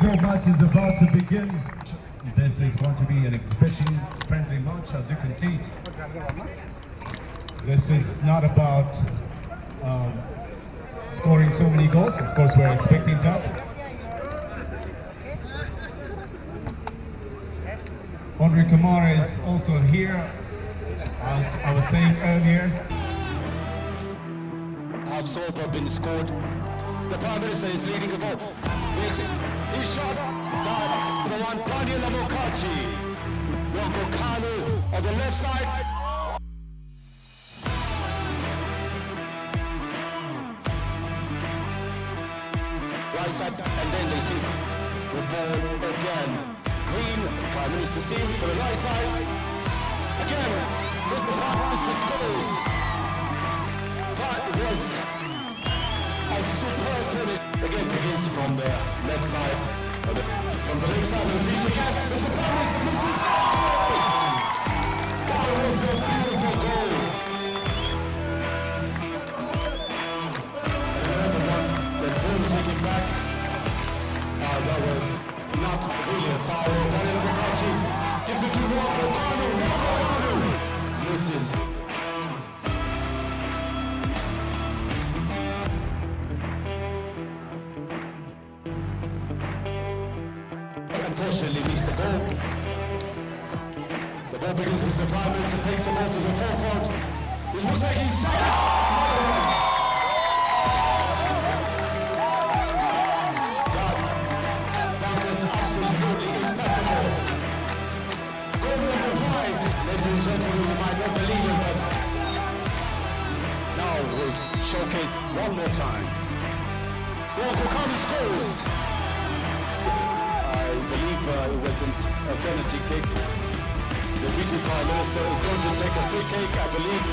football match is about to begin. This is going to be an exhibition-friendly match, as you can see. This is not about scoring so many goals. Of course, we're expecting that. Andre Kamara is also here, as I was saying earlier. Have been scored. The Prime Minister is leading the ball. He shot the one Daniel Amokachi. Rocco Kanu on the left side. Right side, and then they take the ball again. Green, Prime Minister's team to the right side. Again, Mr. Prime Minister scores. That was a superb finish. Again, begins from the left side. From the left side of the pitch again. Mr. Prime Minister misses. That was a beautiful goal. Another one, the ball taking back. That was not really a foul. Daniel Amokachi gives it to Rocco Kanu. Rocco Kanu misses. Unfortunately missed the goal. The ball begins with the Prime Minister, takes the ball to the forefront. It looks like he's second. That was absolutely impeccable. Goal number 5. Ladies and gentlemen, you might not believe it, but now we'll showcase one more time. Rocco Kanu scores. I believe it wasn't a penalty kick. The Deputy Prime Minister is going to take a free kick, I believe.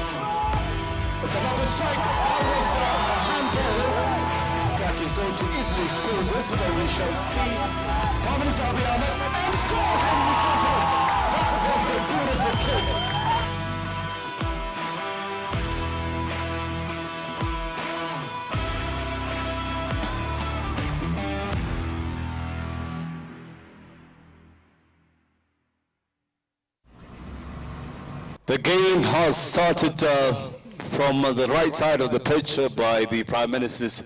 It's another strike. That was a handball. Jack is going to easily score this, but we shall see. Prime Minister Aḥmed and scores from Nicholson. That was a beautiful kick. The game has started from the right side of the pitch by the Prime Minister's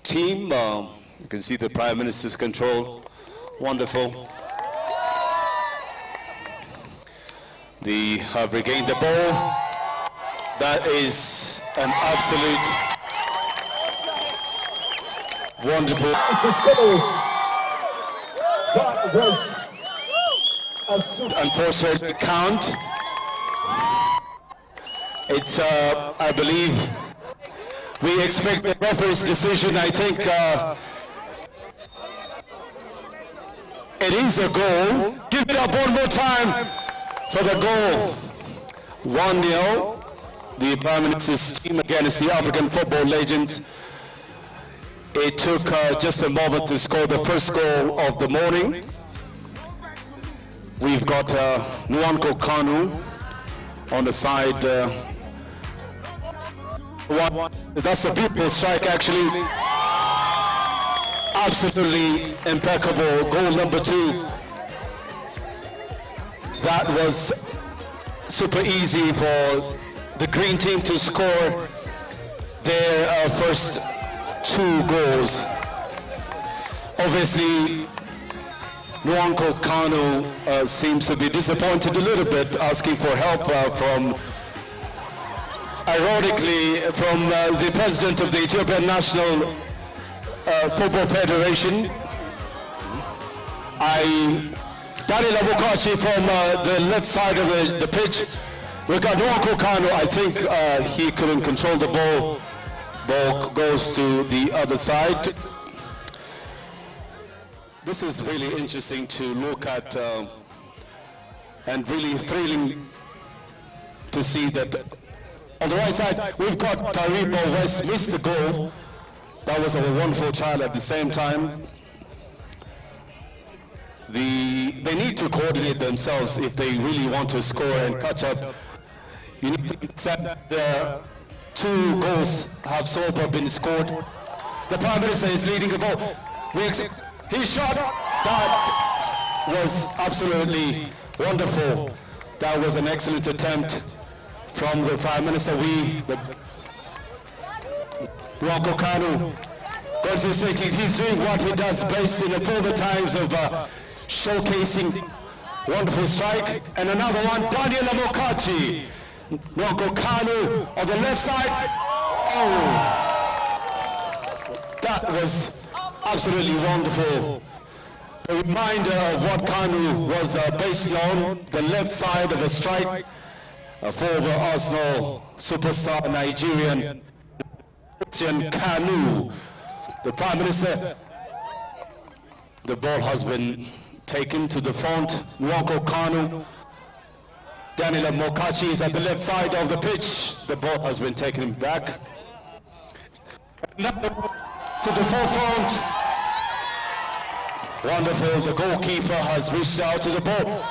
team. You can see the Prime Minister's control. Wonderful. They have regained the ball. That is an absolute wonderful. That was a super. Unfortunate count. It's, I believe, we expect the referee's decision. I think it is a goal. Give it up one more time for the goal. 1-0. The Prime Minister's team against the African football legend. It took just a moment to score the first goal of the morning. We've got Nwankwo Kanu on the side. That's a beautiful strike, actually. Absolutely impeccable. Goal number 2. That was super easy for the green team to score their first 2 goals. Obviously, Nwankwo Kanu seems to be disappointed a little bit, asking for help from, ironically, from the president of the Ethiopian National Football Federation. Daniel Amokachi from the left side of the pitch. We got Nwankwo Kanu. I think he couldn't control the ball. Ball goes to the other side. This is really interesting to look at and really thrilling to see that on the right side we've got Taribo West missed the goal. That was a wonderful trial at the same time. They need to coordinate themselves if they really want to score and catch up. You need to accept that the 2 goals have so far been scored. The Prime Minister is leading the ball. He shot. That was absolutely wonderful. That was an excellent attempt from the Prime Minister. Nwankwo Kanu, concentrating. He's doing what he does best in the former times of showcasing wonderful strike. And another one, Daniel Amokachi. Nwankwo Kanu on the left side. Oh, that was absolutely wonderful. A reminder of what Kanu was based on, the left side of a strike for the Arsenal superstar Nigerian Kanu. The Prime Minister, the ball has been taken to the front. Nwankwo Kanu, Daniel Mokachi is at the left side of the pitch. The ball has been taken back. To the forefront. Wonderful, the goalkeeper has reached out to the ball.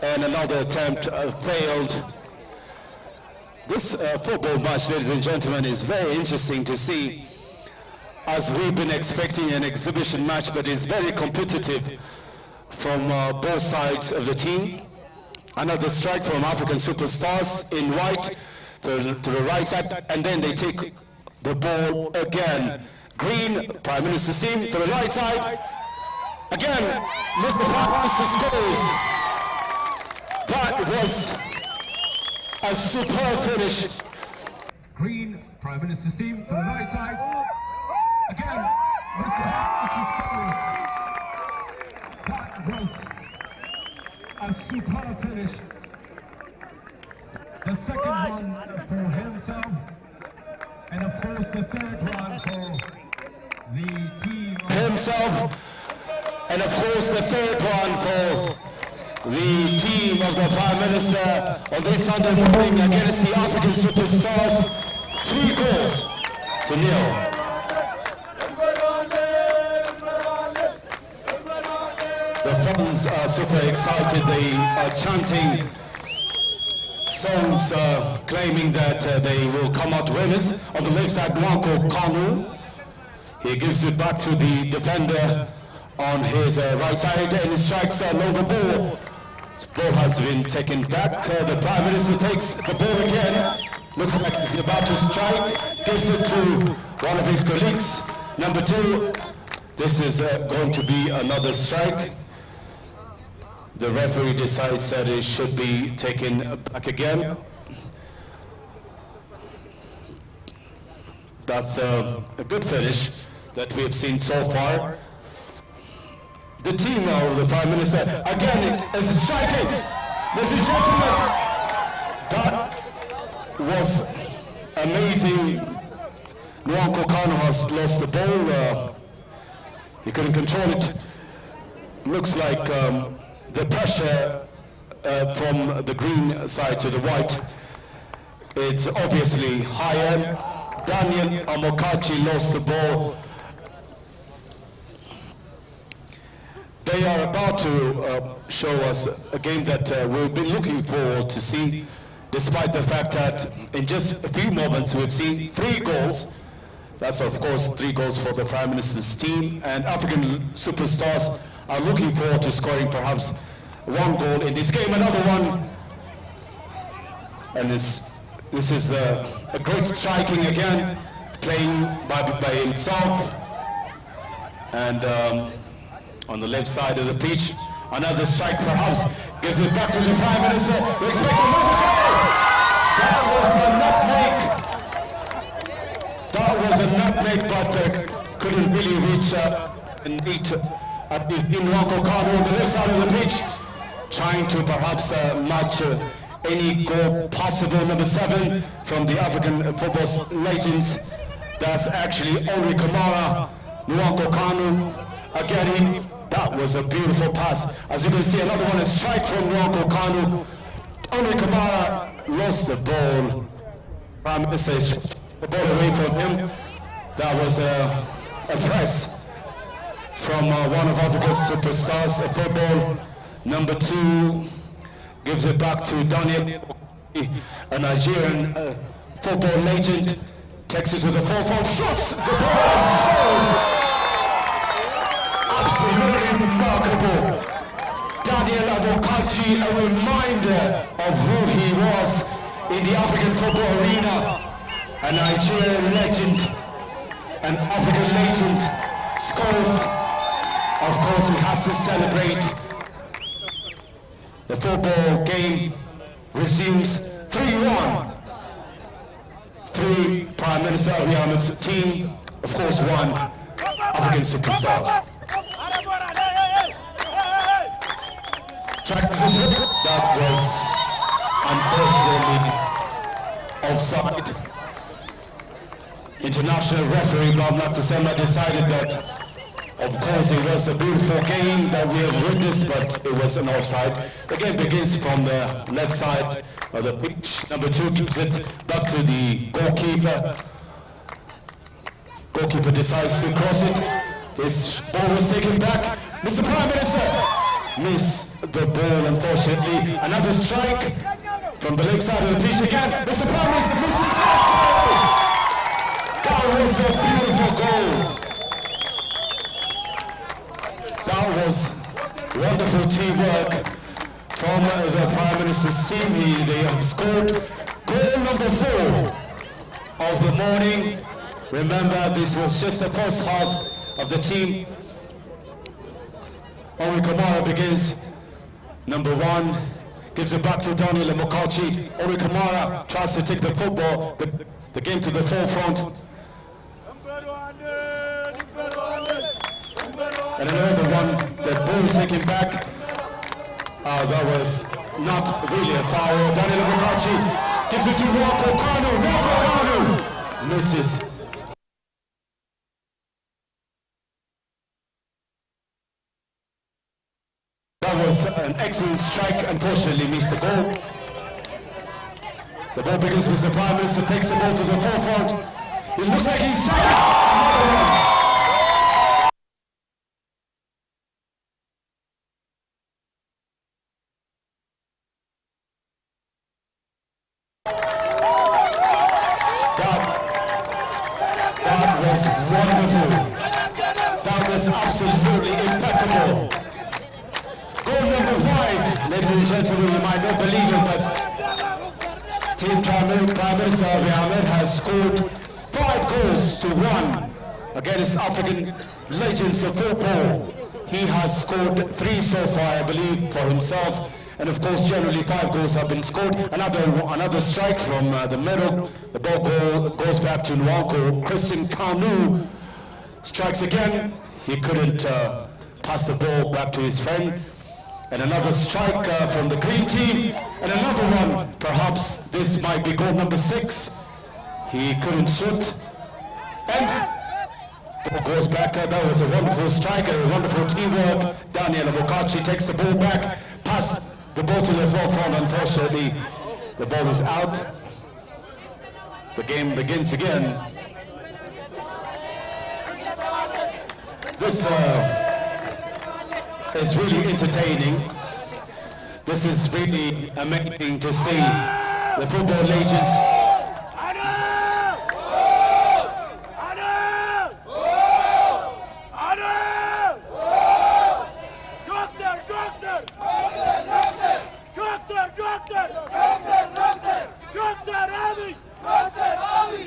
And another attempt failed. This football match, ladies and gentlemen, is very interesting to see, as we've been expecting an exhibition match, but it's very competitive from both sides of the team. Another strike from African superstars in white to the right side, and then they take the ball again. Green, Prime Minister's team, to the right side. Again, Mr. Prime Minister scores. That was a superb finish. Green, Prime Minister's team, to the right side. Again, Mr. Prime Minister scores. That was a superb finish. The second one for himself, and of course the third one for the team himself, and of course the third one for the team of the Prime Minister on this Sunday morning against the African superstars. 3-0. The fans are super excited. They are chanting songs claiming that they will come out winners. On the left side, Nwankwo Kanu. He gives it back to the defender on his right side, and he strikes a longer ball. The ball has been taken back. The Prime Minister takes the ball again. Looks like he's about to strike. Gives it to one of his colleagues. Number 2. This is going to be another strike. The referee decides that it should be taken back again. That's a good finish that we have seen so far. The team of the Prime Minister again is striking. Ladies and gentlemen, that was amazing. Nwankwo Kanu has lost the ball. He couldn't control it. Looks like the pressure from the green side to the white is obviously higher. Daniel Amokachi lost the ball. They are about to show us a game that we've been looking forward to see, despite the fact that in just a few moments we've seen 3 goals. That's of course 3 goals for the Prime Minister's team, and African superstars are looking forward to scoring perhaps 1 goal in this game, another one. And this is a great striking again, playing by himself. And on the left side of the pitch, another strike perhaps, gives it back to the Prime Minister. We expect another goal! That was a nutmeg, but couldn't really reach and meet Nwankwo Kanu on the left side of the pitch, trying to perhaps match any goal possible. Number 7 from the African football legends. That's actually Only Kamara. Nwankwo Kanu again. That was a beautiful pass. As you can see, another one, a strike from Nwankwo Kanu. Only Kamara lost the ball. Prime Minister stripped the ball away from him. That was a press from one of Africa's superstars of football. Number 2 gives it back to Daniel, a Nigerian football legend. Takes it to the forefront, shoots the ball and scores. Absolutely a reminder of who he was in the African football arena. A Nigerian legend, an African legend, scores. Of course, he has to celebrate. The football game resumes 3-1. 3 Prime Minister Abiy Ahmed's team, of course 1 African superstars. Track decision, that was unfortunately offside. International referee Bob Naktasema decided that, of course, it was a beautiful game that we have witnessed, but it was an offside. The game begins from the left side of the pitch. Number 2 gives it back to the goalkeeper. Goalkeeper decides to cross it. This ball was taken back. Mr. Prime Minister missed the ball, unfortunately. Another strike from the left side of the pitch again. Mr. Prime Minister misses it. That was a beautiful goal. That was wonderful teamwork from the Prime Minister's team. They have scored goal number 4 of the morning. Remember, this was just the first half of the team. Only Kamara begins. Number 1 gives it back to Daniel Mokachi. Only Kamara tries to take the football, the game to the forefront. And another one, the ball is taken back. That was not really a foul. Daniel Mokachi gives it to Nwako Kanu. Nwako Kanu misses. That was an excellent strike, unfortunately missed the goal. The ball begins with the Prime Minister, takes the ball to the forefront. It looks like he's second. That was wonderful. That was absolutely impeccable. Goal number 5, ladies and gentlemen, you might not believe it, but Team Prime Minister Abiy Ahmed has scored 5 goals to 1 against African legends of football. He has scored 3 so far, I believe, for himself. And of course, generally 5 goals have been scored. Another strike from the middle. The ball goes back to Nwako. Christian Kanu strikes again. He couldn't pass the ball back to his friend. And another strike from the green team. And another one, perhaps this might be goal number 6. He couldn't shoot. And ball goes back. That was a wonderful strike, a wonderful teamwork. Daniel Mokachi takes the ball back, passed the ball to the forefront. Unfortunately, the ball is out. The game begins again. This is really entertaining. This is really amazing to see the football legends.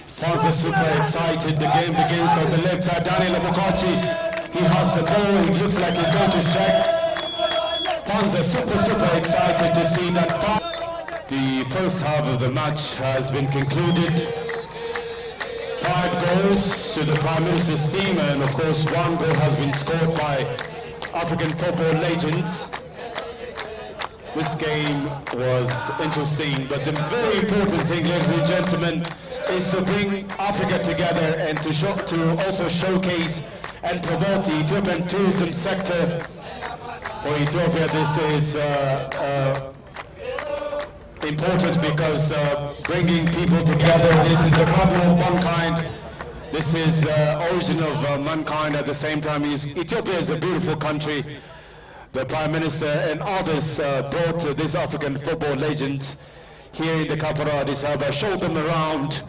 Fans are super excited. The game begins on the left side. Daniel Mokachi, he has the ball. It looks like he's going to strike. Fans are super excited to see that. The first half of the match has been concluded. 5 goals to the Prime Minister's team, and of course 1 goal has been scored by African football legends. This game was interesting, but the very important thing, ladies and gentlemen, is to bring Africa together and to also showcase and promote the Ethiopian tourism sector. For Ethiopia, this is important because bringing people together, this is the problem of mankind. This is origin of mankind. At the same time, Ethiopia is a beautiful country. The Prime Minister and others brought these African football legends here in the capital Addis Ababa, showed them around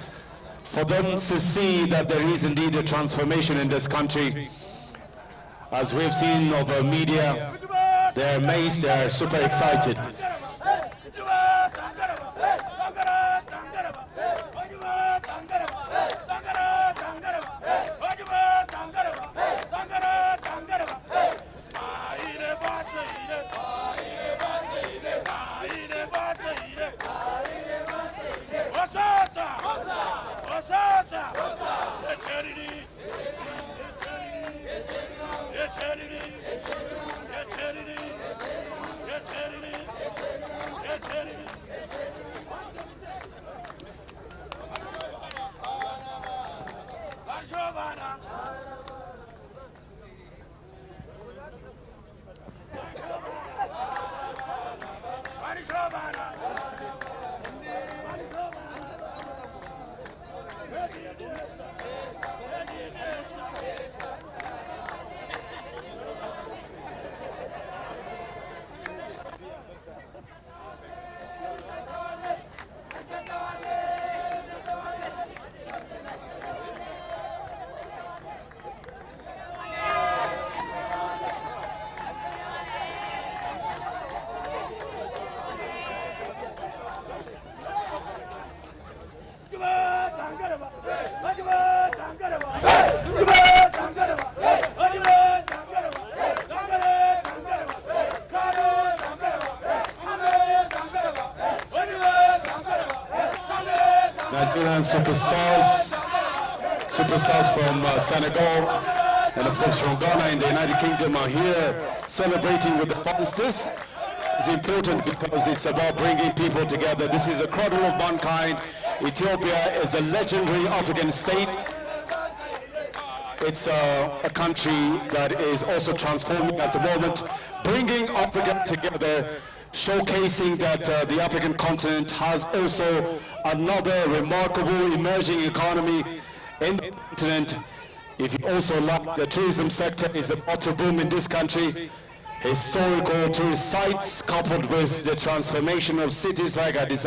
for them to see that there is indeed a transformation in this country. As we've seen over media, they're amazed, they're super excited. African superstars from Senegal, and of course from Ghana and the United Kingdom are here celebrating with the fans. This is important because it's about bringing people together. This is a cradle of mankind. Ethiopia is a legendary African state. It's a country that is also transforming at the moment, bringing Africa together, showcasing that the African continent has also another remarkable emerging economy in the continent. If you also like the tourism sector is about to boom in this country, historical tourist sites coupled with the transformation of cities like Addis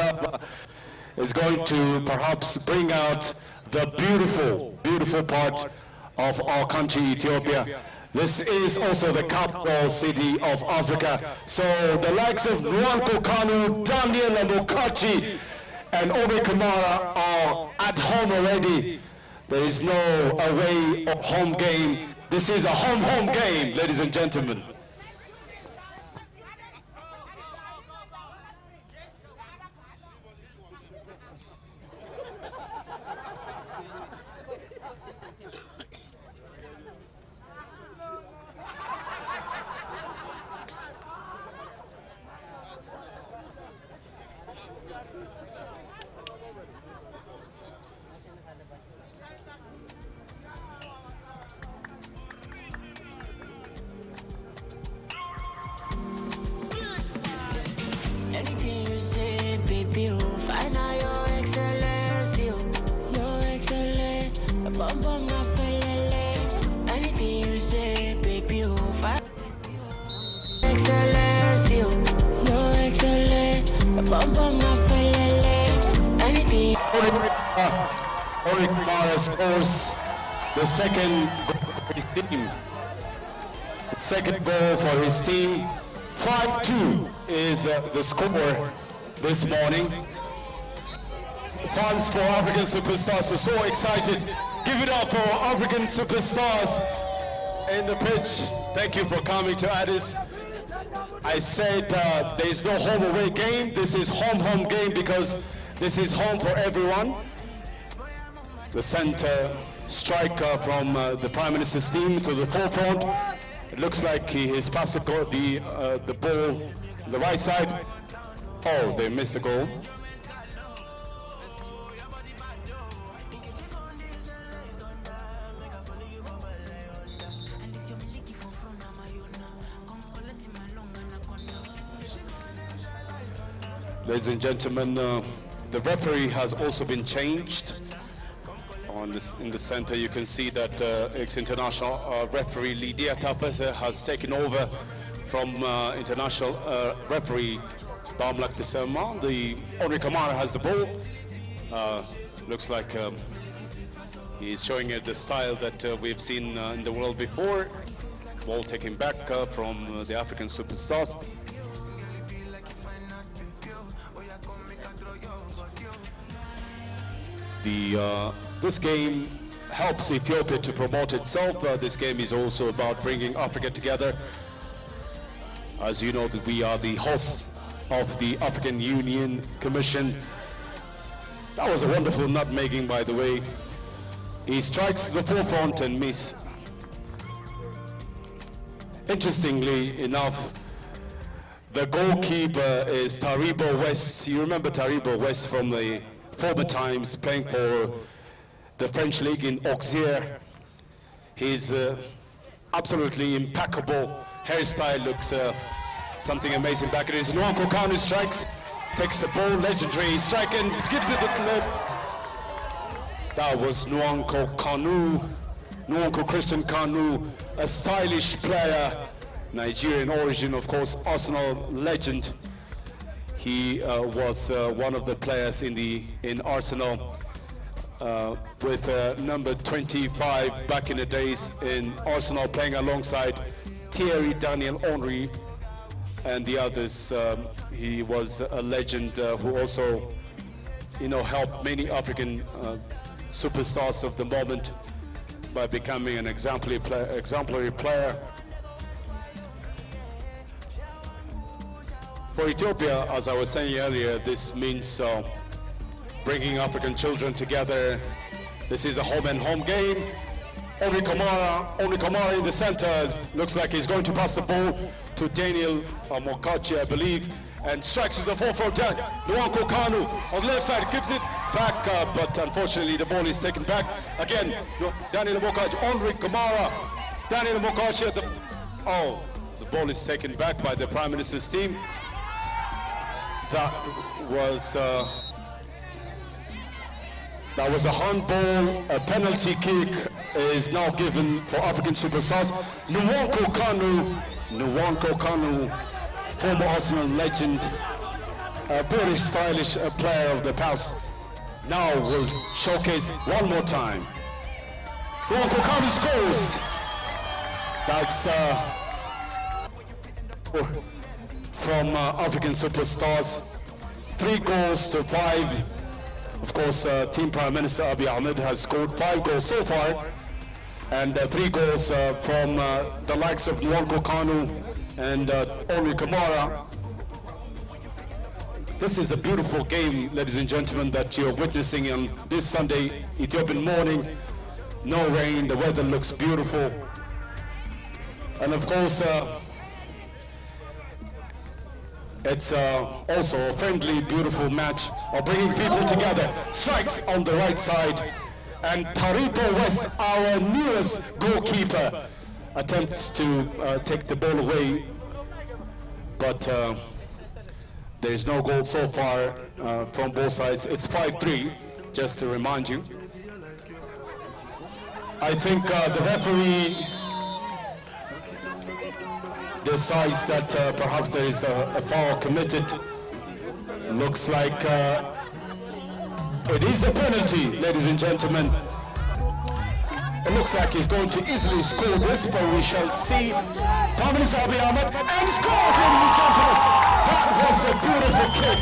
is going to perhaps bring out the beautiful, beautiful part of our country, Ethiopia. This is also the capital city of Africa. So the likes of Nwankwo Kanu, Daniel Amokachi, and Obi Kamara are at home already. There is no away or home game. This is a home game, ladies and gentlemen. Anything you say, baby, you'll find out your excellence, your excellence. Bum bum na felele. Anything you say, baby, you'll find excellence, your excellence. Bum bum na felele. Anything. Obi Kamara scores the second goal for his team. Second goal for his team. 5-2 is the score this morning. Fans for African superstars are so excited. Give it up for African superstars in the pitch. Thank you for coming to Addis. I said there is no home away game. This is home game because this is home for everyone. The center striker from the Prime Minister's team to the forefront. It looks like he has passed the ball on the right side. Oh, they missed the goal. Ladies and gentlemen, the referee has also been changed. In the center, you can see that ex-international referee Lydia Tapese has taken over from international referee Bamlak Tesema. The Obi Kamara has the ball. Looks like he's showing it the style that we've seen in the world before. Ball taken back from the African superstars. This game helps Ethiopia to promote itself. This game is also about bringing Africa together. As you know, that we are the host of the African Union Commission. That was a wonderful nutmegging, by the way. He strikes the forefront and miss. Interestingly enough, the goalkeeper is Taribo West. You remember Taribo West from the former times, playing for the French league in Auxerre. His absolutely impeccable hairstyle looks something amazing. Back it is. Nwankwo Kanu strikes, takes the ball, legendary strike, and gives it the clip. That was Nwankwo Kanu, Nwankwo Christian Kanu, a stylish player, Nigerian origin, of course, Arsenal legend. He was one of the players in Arsenal with number 25 back in the days in Arsenal, playing alongside Thierry Daniel Henry and the others. He was a legend who also, helped many African superstars of the moment by becoming an exemplary player. For Ethiopia, as I was saying earlier, this means bringing African children together. This is a home and home game. Only Kamara in the center. Looks like he's going to pass the ball to Daniel Mokachi, I believe, and strikes to the forefront. Nwankwo Kanu on the left side gives it back, but unfortunately the ball is taken back. Again, Daniel Mokachi, Henry Kamara, Daniel Mokachi at the... Oh, the ball is taken back by the Prime Minister's team. That was a handball. A penalty kick is now given for African superstars. Nwankwo Kanu, former Arsenal legend, a very stylish player of the past, now will showcase one more time. Nwankwo Kanu scores. That's from African superstars. 3 goals to 5. Of course, Team Prime Minister Abiy Ahmed has scored 5 goals so far, and 3 goals from the likes of Nwankwo Kanu and Henry Kamara. This is a beautiful game, ladies and gentlemen, that you're witnessing on this Sunday Ethiopian morning. No rain, the weather looks beautiful. And of course, it's also a friendly, beautiful match of bringing people together. Strikes on the right side, and Taribo West, our newest goalkeeper, attempts to take the ball away, but there's no goal so far from both sides. It's 5-3, just to remind you. I think the referee decides that perhaps there is a foul committed. Looks like it is a penalty, ladies and gentlemen. It looks like he's going to easily score this, but we shall see. Prime Minister Abiy Ahmed, and scores, ladies and gentlemen. That was a beautiful kick.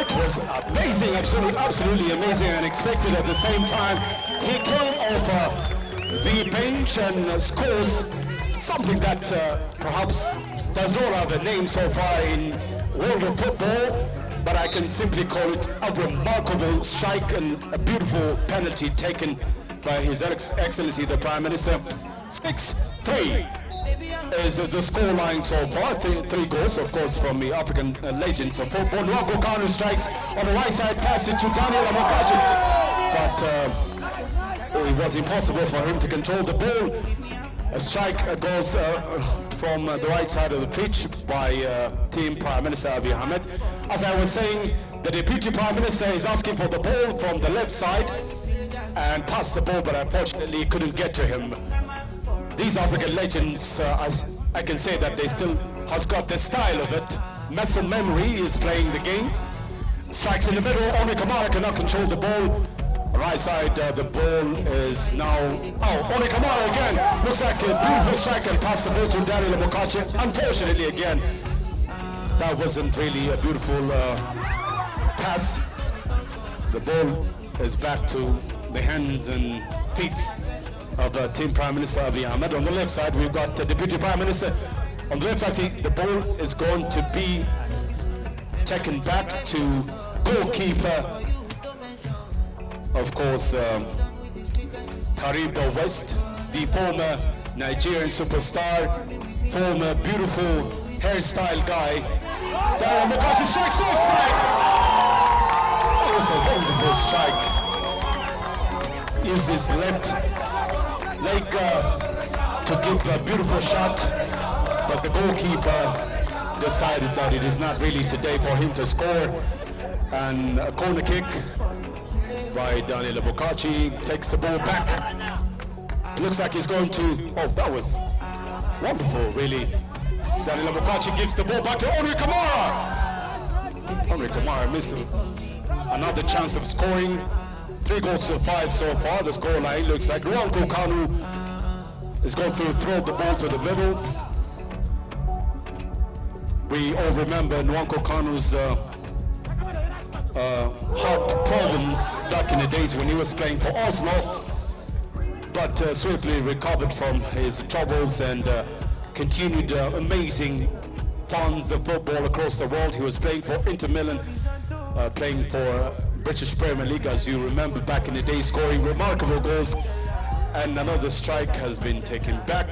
It was amazing, absolutely amazing, and unexpected at the same time. He came over the bench and scores something that perhaps does not have a name so far in world of football, but I can simply call it a remarkable strike and a beautiful penalty taken by His Excellency the Prime Minister. 6-3 is the score line so far. 3 goals, of course, from the African legends of football. Nwankwo Kanu strikes on the right side, pass it to Daniel Mokachi, but it was impossible for him to control the ball. A strike goes from the right side of the pitch by Team Prime Minister Abiy Ahmed. As I was saying, the Deputy Prime Minister is asking for the ball from the left side and passed the ball, but unfortunately couldn't get to him. These African legends, I can say that they still has got the style of it. Muscle memory is playing the game. Strikes in the middle, only Kamara cannot control the ball. Right side, the ball is now... Oh, only Kamara again. Looks like a beautiful strike and pass the ball to Daniel Mokachi. Unfortunately, again, that wasn't really a beautiful pass. The ball is back to the hands and feet of Team Prime Minister Abiy Ahmed. On the left side, we've got the Deputy Prime Minister. On the left side, the ball is going to be taken back to goalkeeper, of course, Taribo West, the former Nigerian superstar, former beautiful hairstyle guy. Daniel Mokachi strikes offside. It was a wonderful strike. Uses left leg to give a beautiful shot, but the goalkeeper decided that it is not really today for him to score. And a corner kick by Daniel Mokachi takes the ball back. Looks like he's going to... Oh, that was wonderful, really. Daniel Mokachi gives the ball back to Henry Kamara. Henry Kamara missed another chance of scoring. 3 goals to 5 so far. The score line looks like Nwankwo Kanu is going to throw the ball to the middle. We all remember Nwankwo Kanu's heart problems back in the days when he was playing for Arsenal, but swiftly recovered from his troubles and continued amazing fans of football across the world. He was playing for Inter Milan, playing for British Premier League, as you remember back in the day, scoring remarkable goals. And another strike has been taken back.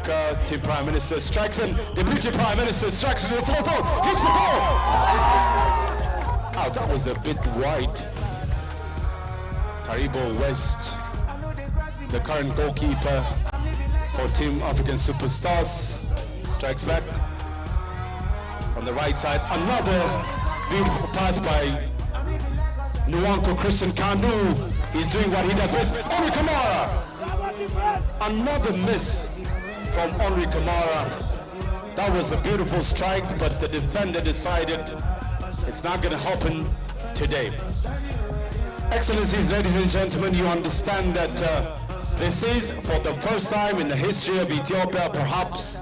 Team Prime Minister strikes in. Deputy Prime Minister strikes to the floor. Hits the ball! Oh, that was a bit wide. Taribo West, the current goalkeeper for Team African Superstars, strikes back. On the right side, another beautiful pass by Nwanko Christian Kandu. He's doing what he does best. Henry Kamara! Another miss from Henry Kamara. That was a beautiful strike, but the defender decided it's not going to happen today. Excellencies, ladies and gentlemen, you understand that this is for the first time in the history of Ethiopia, perhaps,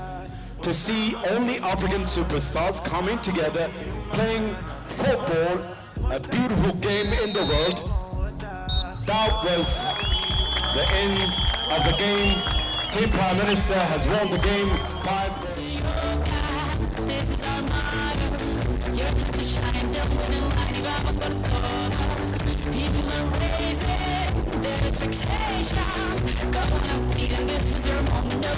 to see only African superstars coming together, playing football, a beautiful game in the world. That was the end of the game. Team Prime Minister has won the game 5. This is your moment of